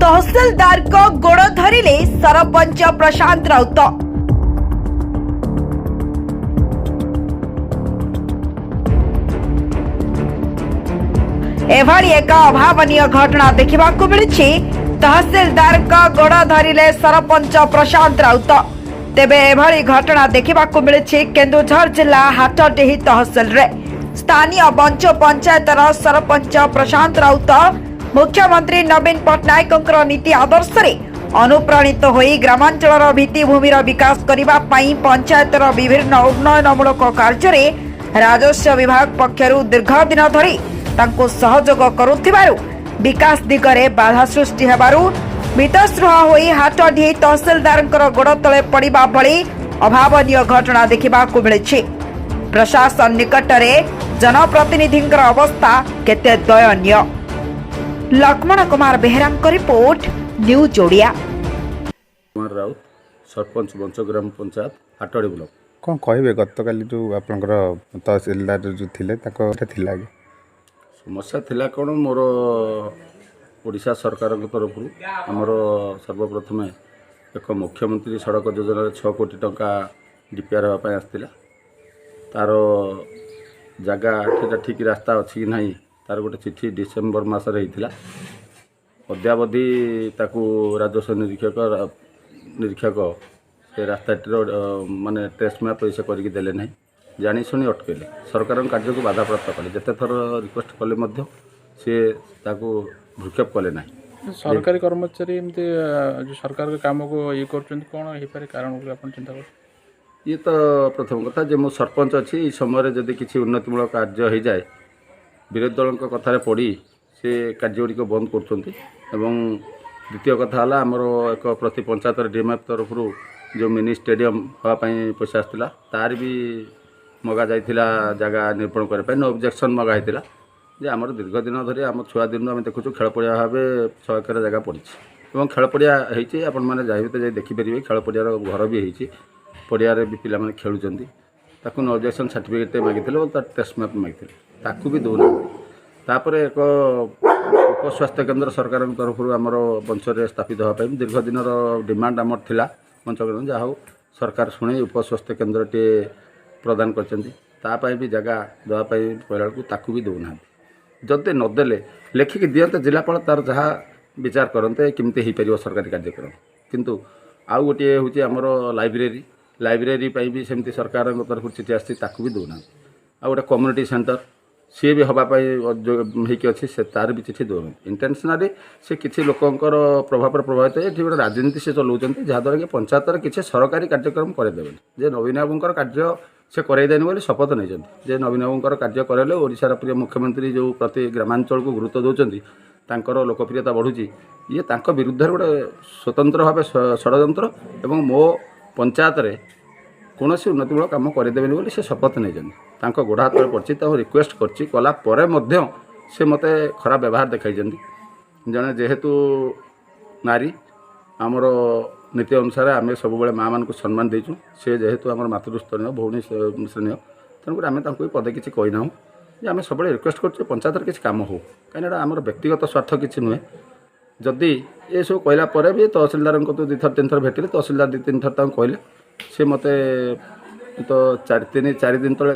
तहसीलदार को गोड़ धरिले सरपंच प्रशांत राउत। एभली एक अभावनीय घटना देखा मिली। तहसीलदार का गोड़ धरिले सरपंच प्रशांत राउत। तेबे एभली घटना देखा मिली केन्दुझर जिला हाटडेही तहसील रे। स्थानीय बंच पंचायतर सरपंच प्रशांत राउत मुख्यमंत्री नवीन पट्टनायक नीति आदर्श रे अनुप्राणित होई ग्रामांचल भित्तिभूमि विकास करने पंचायतर विभिन्न उन्नयनमूलक कार्य रे राजस्व विभाग पक्षरु दीर्घ दिन धरी तांको सहयोग करुथिबारु विकास दिगरे बाधा सृष्टि हेबारु मितस्पृह होई हाटडी तहसीलदार गोड़ तले पड़िबा भली अभावनीय घटना देखा मिली। प्रशासन निकटरे जनप्रतिनिधि अवस्था केते दयनीय। Lakshman Kumar Behera report news Odia. कुमार राउत सरपंच बंच ग्राम पंचायत हाटड़ी ब्लॉक। कौन कहे गतकाली जो आपंकर तहसीलदार जो थिले समस्या थिला कौन मोर ओडिशा सरकार तरफ आमर सर्वप्रथमे एक मुख्यमंत्री सड़क योजना 6 कोटी टंका डीपीआर हाँपाई आसला। तार जगह ठीक रास्ता अच्छी कि नहीं तार गोटे चिठी डिसेम्बर मसरे होता। अद्यावधि ताकू राजस्व निरीक्षक से रास्ताटीर माने टेस्ट मैप पैसा करके देले नहीं जानी शुणी अटकेले सरकार कार्य को बाधा प्राप्त कले जिते थर रिक्वेस्ट कले सी भ्रूक्षेप कले ना। सरकारी कर्मचारी एमती जो सरकार के काम को ये कर कौन हो कारण चिंता कर ये तो प्रथम कथा जे मो सरपंच अच्छी समय जदि किसी उन्नतिमूलक कार्य हो जाए विरोधी दल कथार पड़ी से कार्यगुड़िक बंद कर। द्वितीय कथा है आमर एक प्रति पंचायत डीएमएफ तरफ जो मिनी स्टेडियम हाँपाई पैसा आसाला तार भी मगा जाइथिला जगह निरूपण करने नो ऑब्जेक्शन मगा होता जे आमर दीर्घ दिन धरी आम छुआ दिन आम देखु खेल पड़िया भाव 6 एकर जगह पड़ी और खेल पड़िया होती आपण मैंने जाइए देखिपारे खेल पड़ियार घर भी होती पड़िया भी पिला खेलुंट ताकू नो ऑब्जेक्शन सर्टिफिकेट मागिले टेस्ट मैप मागिले ताकू भी दौना। तापर एक उपस्वास्थ्य केन्द्र सरकार तरफ आमर बंचरे स्थापित हाँपाई दीर्घ दिन डिमांड आमर थिला बंच केन्द्र जहाँ हो सरकार शुणे उपस्वास्थ्य केन्द्र टे प्रदान करपाई भी जगह देवाई कहला ताकू भी दौना। जदि नदेले लेखिकी दियंते जिलापाल तार जहाँ विचार करते केमती हो पार सरकारी कार्यक्रम किंतु आउ गोटे हूँ आमर लाइब्रेरी भी सेमती सरकार तरफ चिठी आसी ताकू भी दौना। आ गोटे कम्युनिटी सेंटर सी भी हाँपाई होगी अच्छी से तार भी चिठी दौन इंटेंशनाली से किसी लोकंर प्रभाव प्रभावित ये गोटे राजनीति से चलाउं जहाँद्वारा कि पंचायत किसी सरकारी कार्यक्रम करदेवे जे नवीन बाबूर कार्य से करदेनि बोली शपथ नहीं जे नवीन बाबूर कार्य कराइले ओडिशार प्रिय मुख्यमंत्री जो प्रति ग्रामांचल को गुरुत्व दौरान लोकप्रियता बढ़ुची ये विरुद्ध गोटे स्वतंत्र भाव षड्यंत्र एवं मो पंचायत रे कौन उन्नतिमूलक कम करदेवेनि बोली से शपथ नहीं गोड़ हाथ पड़ी रिक्वेस्ट कला से मत खराब व्यवहार देखाई जड़े जेहेतु नारी आमर नीति अनुसार आम सब माँ मान सम्मान देचु से जेहेतु आम मातृस्तरीय भौणी श्रेणी तेणुक आम पदे किसी कहना आम सब रिक्वेस्ट कर पंचायत किसी कम हो कहीं आम व्यक्तिगत स्वार्थ किसी नुहे। जदि ये सब कहला भी तहसीलदार को 2 थर 3 थर भेटिले तहसीलदार 2-3 थर कहले से मत तो 4 दिन तले